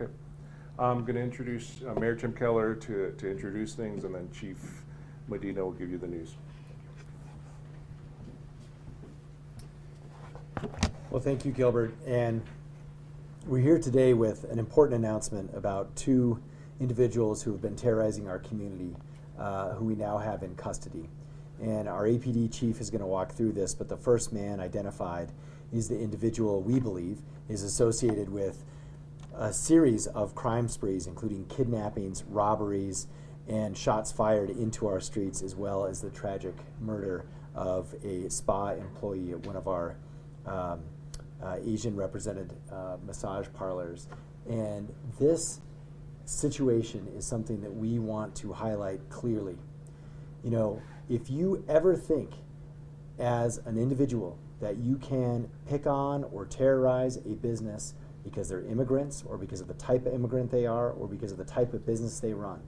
Okay. I'm going to introduce Mayor Tim Keller to introduce things, and then Chief Medina will give you the news. Well, thank you, Gilbert. And we're here today with an important announcement about two individuals who have been terrorizing our community, who we now have in custody. And our APD chief is going to walk through this, but the first man identified is the individual we believe is associated with a series of crime sprees, including kidnappings, robberies, and shots fired into our streets, as well as the tragic murder of a spa employee at one of our Asian represented massage parlors. And this situation is something that we want to highlight clearly. You know, if you ever think as an individual that you can pick on or terrorize a business because they're immigrants, or because of the type of immigrant they are, or because of the type of business they run,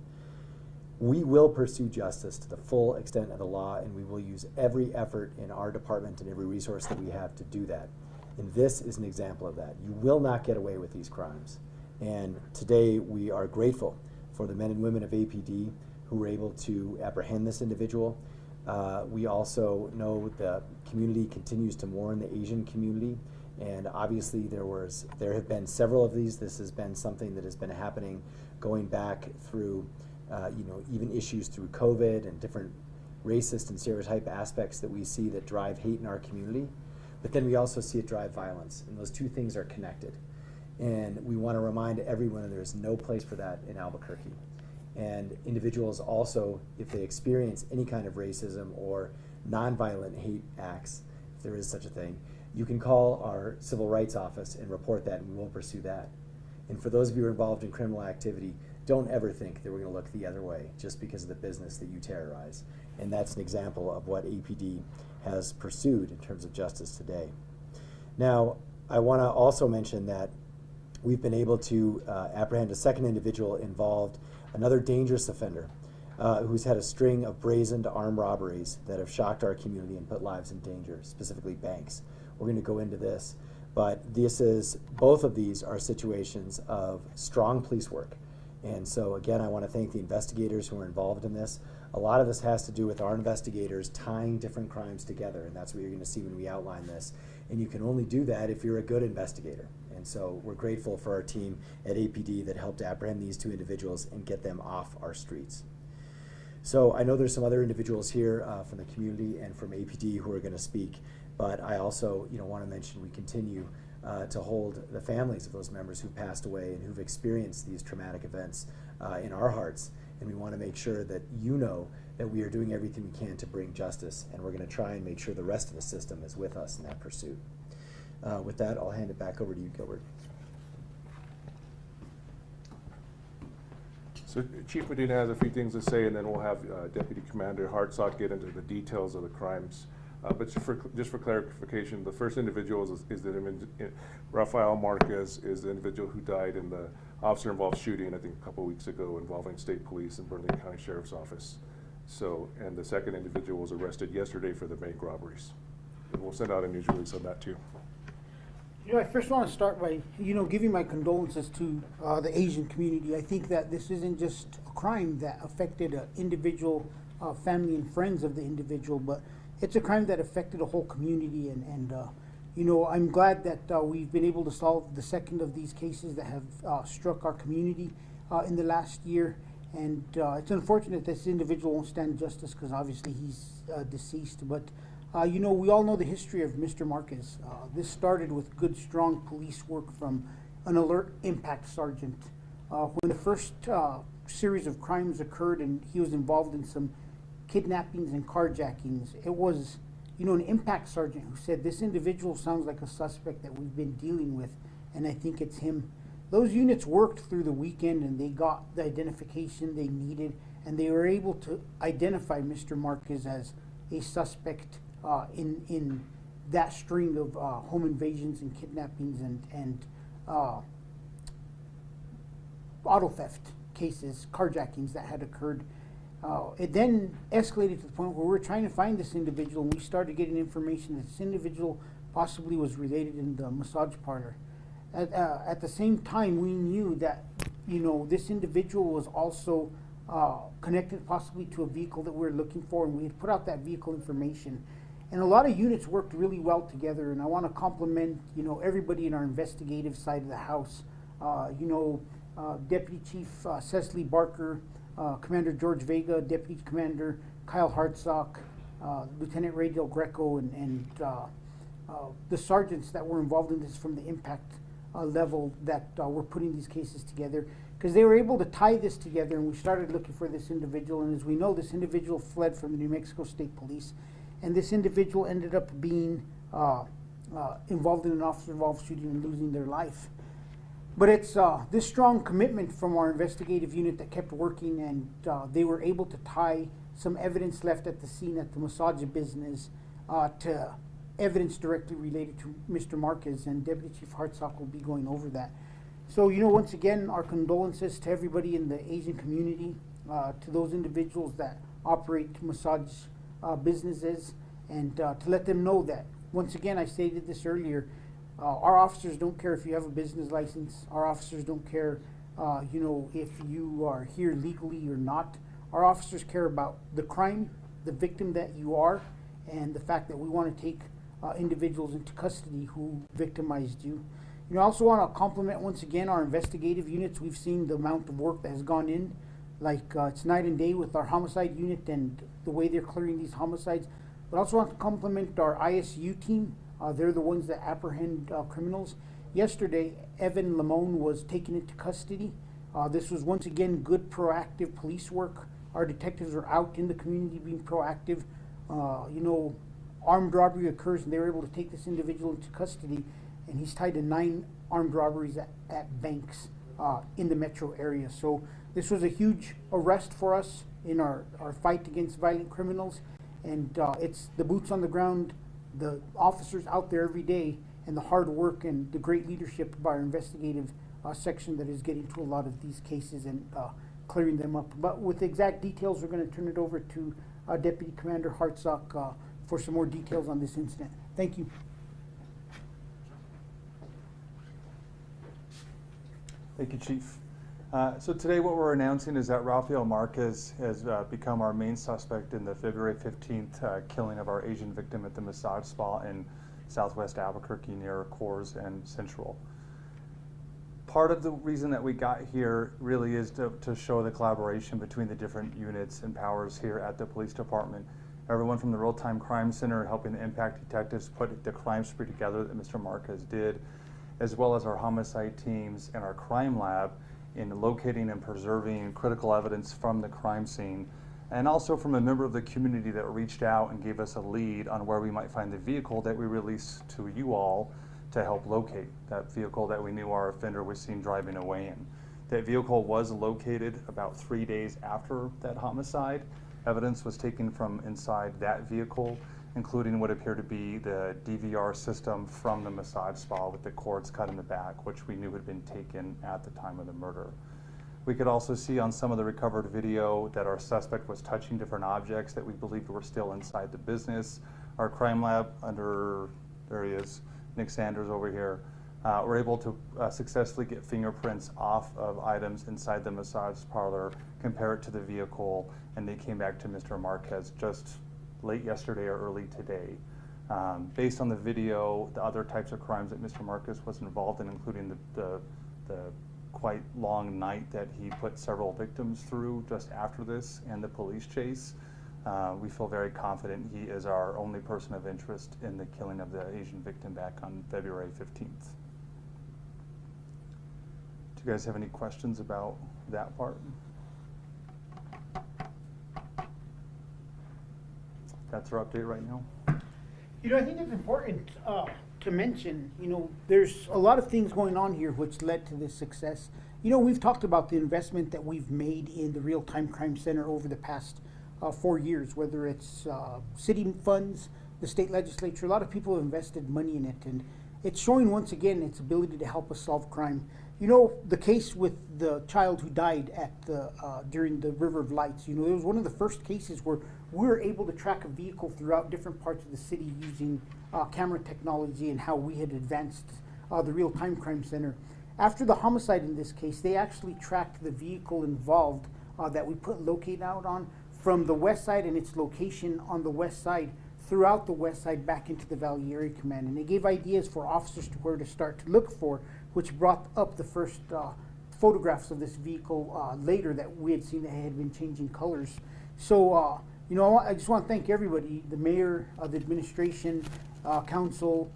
we will pursue justice to the full extent of the law, and we will use every effort in our department and every resource that we have to do that. And this is an example of that. You will not get away with these crimes. And today we are grateful for the men and women of APD who were able to apprehend this individual. We also know the community continues to mourn the Asian community. And obviously there have been several of these. This has been something that has been happening going back through, even issues through COVID and different racist and stereotype aspects that we see that drive hate in our community. But then we also see it drive violence, and those two things are connected. And we want to remind everyone that there's no place for that in Albuquerque. And individuals also, if they experience any kind of racism or nonviolent hate acts, if there is such a thing, you can call our civil rights office and report that, and we will pursue that. And for those of you who are involved in criminal activity, don't ever think that we're going to look the other way just because of the business that you terrorize. And that's an example of what APD has pursued in terms of justice today. Now, I want to also mention that we've been able to apprehend a second individual involved, another dangerous offender, who's had a string of brazened armed robberies that have shocked our community and put lives in danger, specifically banks. We're going to go into this, but both of these are situations of strong police work. And so again, I want to thank the investigators who are involved in this. A lot of this has to do with our investigators tying different crimes together, and that's what you're going to see when we outline this. And you can only do that if you're a good investigator. And so we're grateful for our team at APD that helped apprehend these two individuals and get them off our streets. So I know there's some other individuals here from the community and from APD who are going to speak, but I also want to mention we continue to hold the families of those members who passed away and who've experienced these traumatic events in our hearts. And we want to make sure that you know that we are doing everything we can to bring justice, and we're going to try and make sure the rest of the system is with us in that pursuit. With that, I'll hand it back over to you, Gilbert. So Chief Medina has a few things to say, and then we'll have Deputy Commander Hartsock get into the details of the crimes. But just for clarification, the first individual is Rafael Marquez is the individual who died in the officer-involved shooting, I think a couple of weeks ago, involving state police and Bernalillo County Sheriff's Office. So, and the second individual was arrested yesterday for the bank robberies. And we'll send out a news release on that too. I first want to start by, giving my condolences to the Asian community. I think that this isn't just a crime that affected an individual, family and friends of the individual, but it's a crime that affected a whole community. And I'm glad that we've been able to solve the second of these cases that have struck our community in the last year. And it's unfortunate this individual won't stand justice because obviously he's deceased. But we all know the history of Mr. Marquez. This started with good, strong police work from an alert impact sergeant. When the first series of crimes occurred and he was involved in some kidnappings and carjackings, it was, an impact sergeant who said, this individual sounds like a suspect that we've been dealing with, and I think it's him. Those units worked through the weekend and they got the identification they needed, and they were able to identify Mr. Marquez as a suspect in that string of home invasions and kidnappings and auto theft cases, carjackings that had occurred. It then escalated to the point where we were trying to find this individual, and we started getting information that this individual possibly was related in the massage parlor. At the same time, we knew that, you know, this individual was also connected possibly to a vehicle that we were looking for, and we had put out that vehicle information. And a lot of units worked really well together, and I want to compliment, you know, everybody in our investigative side of the house. Deputy Chief Cecily Barker, Commander George Vega, Deputy Commander Kyle Hartsock, Lieutenant Ray Del Greco, and the sergeants that were involved in this from the impact level that were putting these cases together, because they were able to tie this together, and we started looking for this individual. And as we know, this individual fled from the New Mexico State Police, and this individual ended up being involved in an officer-involved shooting and losing their life. But it's this strong commitment from our investigative unit that kept working, and they were able to tie some evidence left at the scene at the massage business to evidence directly related to Mr. Marquez, and Deputy Chief Hartsock will be going over that. So, you know, once again, our condolences to everybody in the Asian community, to those individuals that operate massage businesses, and to let them know that, once again, I stated this earlier, our officers don't care if you have a business license. Our officers don't care, if you are here legally or not. Our officers care about the crime, the victim that you are, and the fact that we want to take individuals into custody who victimized you. You know, I also want to compliment once again our investigative units. We've seen the amount of work that has gone in. It's night and day with our homicide unit and the way they're clearing these homicides. But I also want to compliment our ISU team. They're the ones that apprehend criminals. Yesterday, Evan Lamone was taken into custody. This was once again good proactive police work. Our detectives are out in the community being proactive. Armed robbery occurs, and they were able to take this individual into custody, and he's tied to 9 armed robberies at banks in the metro area. So this was a huge arrest for us in our fight against violent criminals, and it's the boots on the ground, the officers out there every day, and the hard work and the great leadership by our investigative section that is getting to a lot of these cases and clearing them up. But with exact details, we're going to turn it over to Deputy Commander Hartsock for some more details on this incident. Thank you. Thank you, Chief. So today what we're announcing is that Rafael Marquez has become our main suspect in the February 15th killing of our Asian victim at the massage spa in southwest Albuquerque near Coors and Central. Part of the reason that we got here really is to show the collaboration between the different units and powers here at the police department. Everyone from the Real-Time Crime Center helping the impact detectives put the crime spree together that Mr. Marquez did, as well as our homicide teams and our crime lab in locating and preserving critical evidence from the crime scene, and also from a member of the community that reached out and gave us a lead on where we might find the vehicle that we released to you all to help locate that vehicle that we knew our offender was seen driving away in. That vehicle was located about 3 days after that homicide. Evidence was taken from inside that vehicle, including what appeared to be the DVR system from the massage spa with the cords cut in the back, which we knew had been taken at the time of the murder. We could also see on some of the recovered video that our suspect was touching different objects that we believed were still inside the business. Our crime lab there he is, Nick Sanders over here, were able to successfully get fingerprints off of items inside the massage parlor, compare it to the vehicle, and they came back to Mr. Marquez just late yesterday or early today. Based on the video, the other types of crimes that Mr. Marquez was involved in, including the quite long night that he put several victims through just after this and the police chase, we feel very confident he is our only person of interest in the killing of the Asian victim back on February 15th. Do you guys have any questions about that part? That's our update right now. You know, I think it's important to mention, there's a lot of things going on here which led to this success. We've talked about the investment that we've made in the Real-Time Crime Center over the past 4 years, whether it's city funds, the state legislature. A lot of people have invested money in it, and it's showing once again its ability to help us solve crime. The case with the child who died at during the River of Lights, it was one of the first cases where we were able to track a vehicle throughout different parts of the city using camera technology and how we had advanced the Real-Time Crime Center. After the homicide in this case, they actually tracked the vehicle involved that we put locate out on from the west side and its location on the west side throughout the west side back into the Valley Area Command. And they gave ideas for officers to where to start to look for, which brought up the first photographs of this vehicle later that we had seen that had been changing colors. So, you know, I just want to thank everybody, the mayor, the administration, council,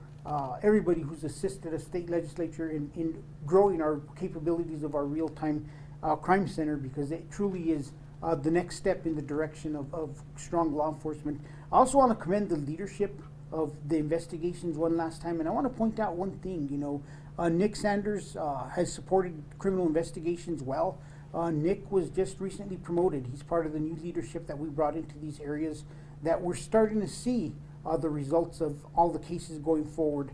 everybody who's assisted us, state legislature in growing our capabilities of our real-time crime center, because it truly is the next step in the direction of strong law enforcement. I also want to commend the leadership of the investigations one last time, and I want to point out one thing. You know, Nick Sanders has supported criminal investigations well. Nick was just recently promoted. He's part of the new leadership that we brought into these areas that we're starting to see the results of all the cases going forward.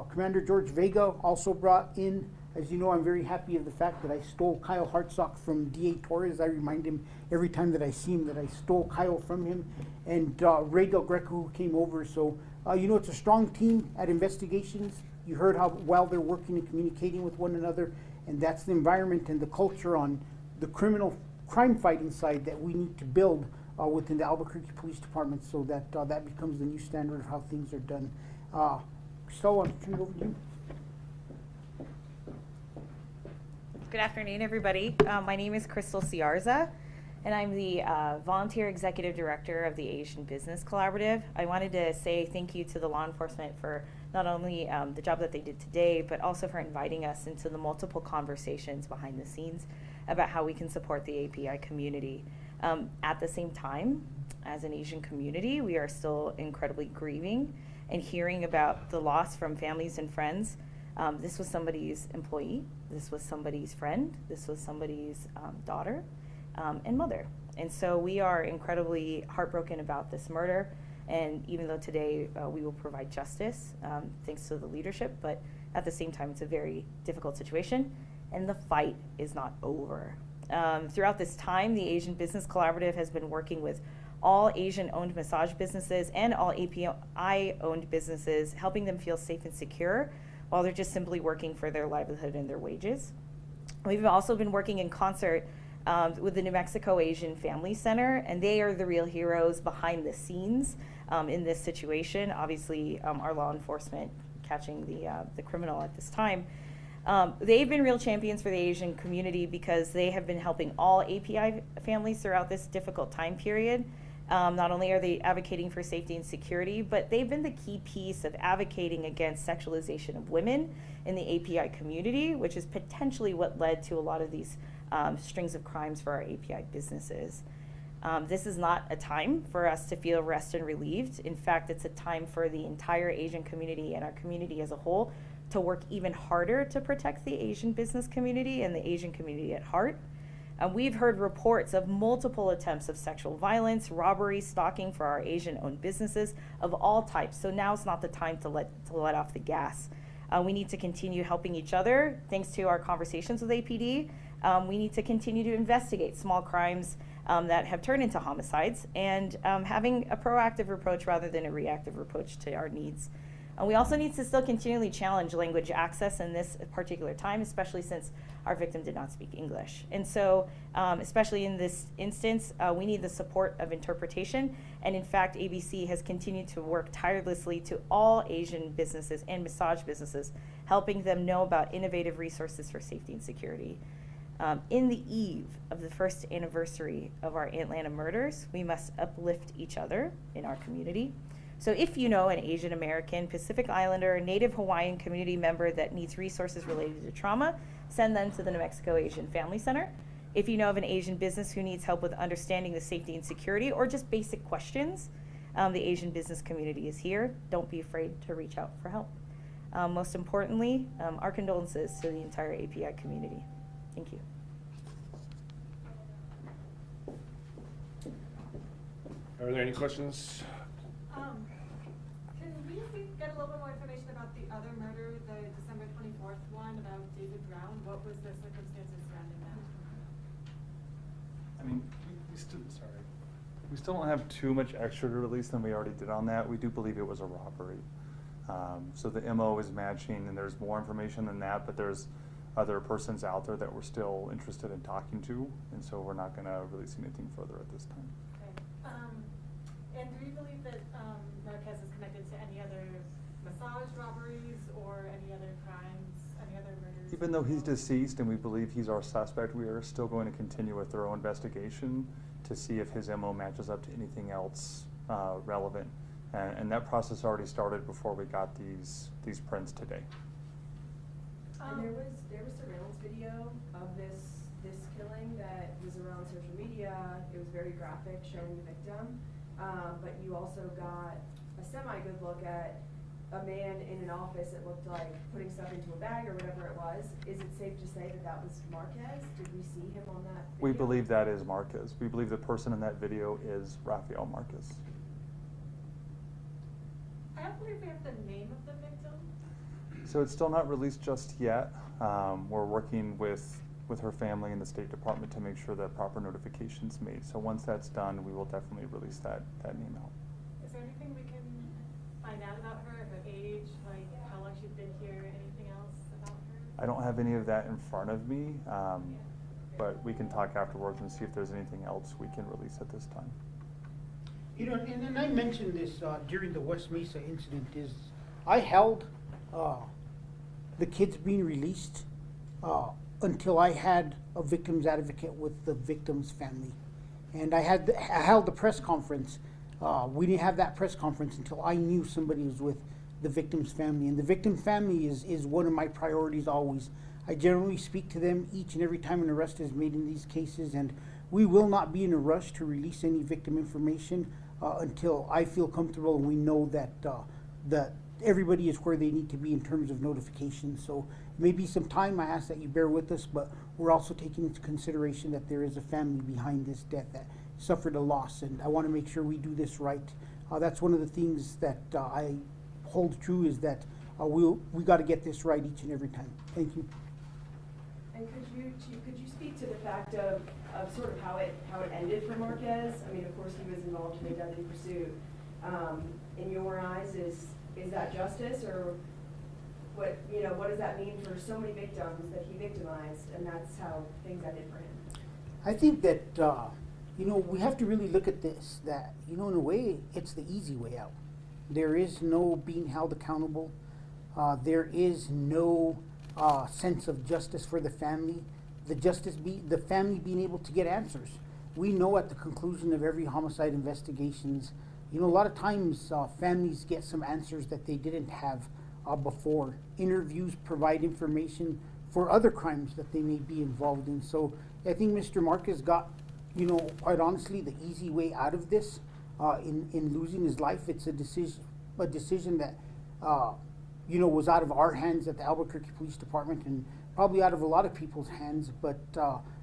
Commander George Vega also brought in, as you know, I'm very happy of the fact that I stole Kyle Hartsock from D.A. Torres. I remind him every time that I see him that I stole Kyle from him, and Ray Del Greco, who came over. So, you know, it's a strong team at investigations. You heard how well they're working and communicating with one another, and that's the environment and the culture on the criminal crime fighting side that we need to build within the Albuquerque Police Department, so that that becomes the new standard of how things are done. So I'll turn it over to you. Good afternoon, everybody. My name is Crystal Ciarza, and I'm the volunteer executive director of the Asian Business Collaborative. I wanted to say thank you to the law enforcement for not only the job that they did today, but also for inviting us into the multiple conversations behind the scenes about how we can support the API community. At the same time, as an Asian community, we are still incredibly grieving and hearing about the loss from families and friends. This was somebody's employee, this was somebody's friend, this was somebody's daughter and mother. And so we are incredibly heartbroken about this murder. And even though today we will provide justice, thanks to the leadership, but at the same time, it's a very difficult situation, and the fight is not over. Throughout this time, the Asian Business Collaborative has been working with all Asian-owned massage businesses and all API-owned businesses, helping them feel safe and secure while they're just simply working for their livelihood and their wages. We've also been working in concert with the New Mexico Asian Family Center, and they are the real heroes behind the scenes in this situation. Obviously, our law enforcement catching the criminal at this time. They've been real champions for the Asian community because they have been helping all API families throughout this difficult time period. Not only are they advocating for safety and security, but they've been the key piece of advocating against sexualization of women in the API community, which is potentially what led to a lot of these strings of crimes for our API businesses. This is not a time for us to feel rest and relieved. In fact, it's a time for the entire Asian community and our community as a whole to work even harder to protect the Asian business community and the Asian community at heart. We've heard reports of multiple attempts of sexual violence, robbery, stalking for our Asian-owned businesses of all types. So now's not the time to let off the gas. We need to continue helping each other. Thanks to our conversations with APD, we need to continue to investigate small crimes that have turned into homicides, and having a proactive approach rather than a reactive approach to our needs. We also need to still continually challenge language access in this particular time, especially since our victim did not speak English. And so, especially in this instance, we need the support of interpretation. And in fact, ABC has continued to work tirelessly to all Asian businesses and massage businesses, helping them know about innovative resources for safety and security. In the eve of the first anniversary of our Atlanta murders, we must uplift each other in our community. So if you know an Asian American, Pacific Islander, Native Hawaiian community member that needs resources related to trauma, send them to the New Mexico Asian Family Center. If you know of an Asian business who needs help with understanding the safety and security or just basic questions, the Asian business community is here. Don't be afraid to reach out for help. Most importantly, our condolences to the entire API community. Thank you. Are there any questions? Can we get a little bit more information about the other murder, the December 24th one about David Brown? What was the circumstances surrounding that? I mean, we still don't have too much extra to release than we already did on that. We do believe it was a robbery. So the MO is matching, and there's more information than that, but there's other persons out there that we're still interested in talking to, and so we're not going to release anything further at this time. Okay. And do you believe that Marquez is connected to any other massage robberies or any other crimes, any other murders? Even though he's deceased and we believe he's our suspect, we are still going to continue a thorough investigation to see if his MO matches up to anything else relevant. And that process already started before we got these prints today. And there was surveillance video of this killing that was around social media. It was very graphic, showing the victim. But you also got a semi-good look at a man in an office that looked like putting stuff into a bag or whatever it was. Is it safe to say that that was Marquez? Did we see him on that video? We believe that is Marquez. We believe the person in that video is Rafael Marquez. I don't believe we have the name of the victim. So it's still not released just yet. We're working with her family and the State Department to make sure that proper notification's made. So once that's done, we will definitely release that name out. Is there anything we can find out about her, her age, like how long she's been here, anything else about her? I don't have any of that in front of me, but we can talk afterwards and see if there's anything else we can release at this time. You know, and I mentioned this during the West Mesa incident, is I held the kids being released until I had a victim's advocate with the victim's family. And I held the press conference. We didn't have that press conference until I knew somebody was with the victim's family. And the victim family is one of my priorities always. I generally speak to them each and every time an arrest is made in these cases, and we will not be in a rush to release any victim information until I feel comfortable and we know that that everybody is where they need to be in terms of notification. So maybe some time. I ask that you bear with us, but we're also taking into consideration that there is a family behind this death that suffered a loss, and I want to make sure we do this right. That's one of the things that I hold true, is that we got to get this right each and every time. Thank you. And could you speak to the fact of sort of how it ended for Marquez? I mean, of course, he was involved in a deadly pursuit. In your eyes, is that justice, or what does that mean for so many victims that he victimized, and that's how things ended for him? I think that we have to really look at this, that in a way it's the easy way out. There is no being held accountable. There is no sense of justice for the family. The family being able to get answers. We know at the conclusion of every homicide investigations, a lot of times families get some answers that they didn't have before. Interviews provide information for other crimes that they may be involved in. So I think Mr. Marquez got, quite honestly, the easy way out of this in losing his life. It's a decision that was out of our hands at the Albuquerque Police Department, and probably out of a lot of people's hands. But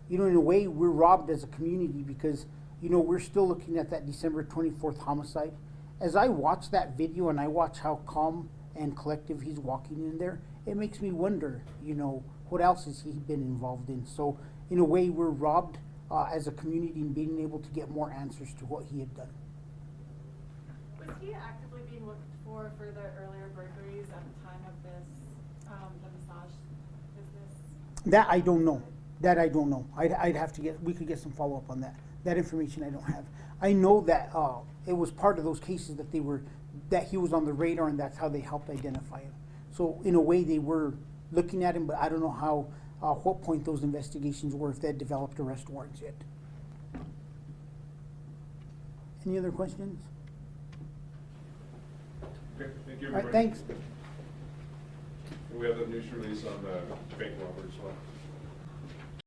in a way, we're robbed as a community, because we're still looking at that December 24th homicide. As I watch that video and I watch how calm and collective he's walking in there, it makes me wonder, what else has he been involved in? So in a way, we're robbed as a community in being able to get more answers to what he had done. Was he actively being looked for the earlier burglaries at the time of this, the massage business? That I don't know. I'd have to we could get some follow-up on that. That information I don't have. I know that it was part of those cases that he was on the radar, and that's how they helped identify him. So in a way, they were looking at him, but I don't know what point those investigations were, if they had developed arrest warrants yet. Any other questions? Okay, thank you, All right, everybody. thanks. We have the news release on the bank robbery as well.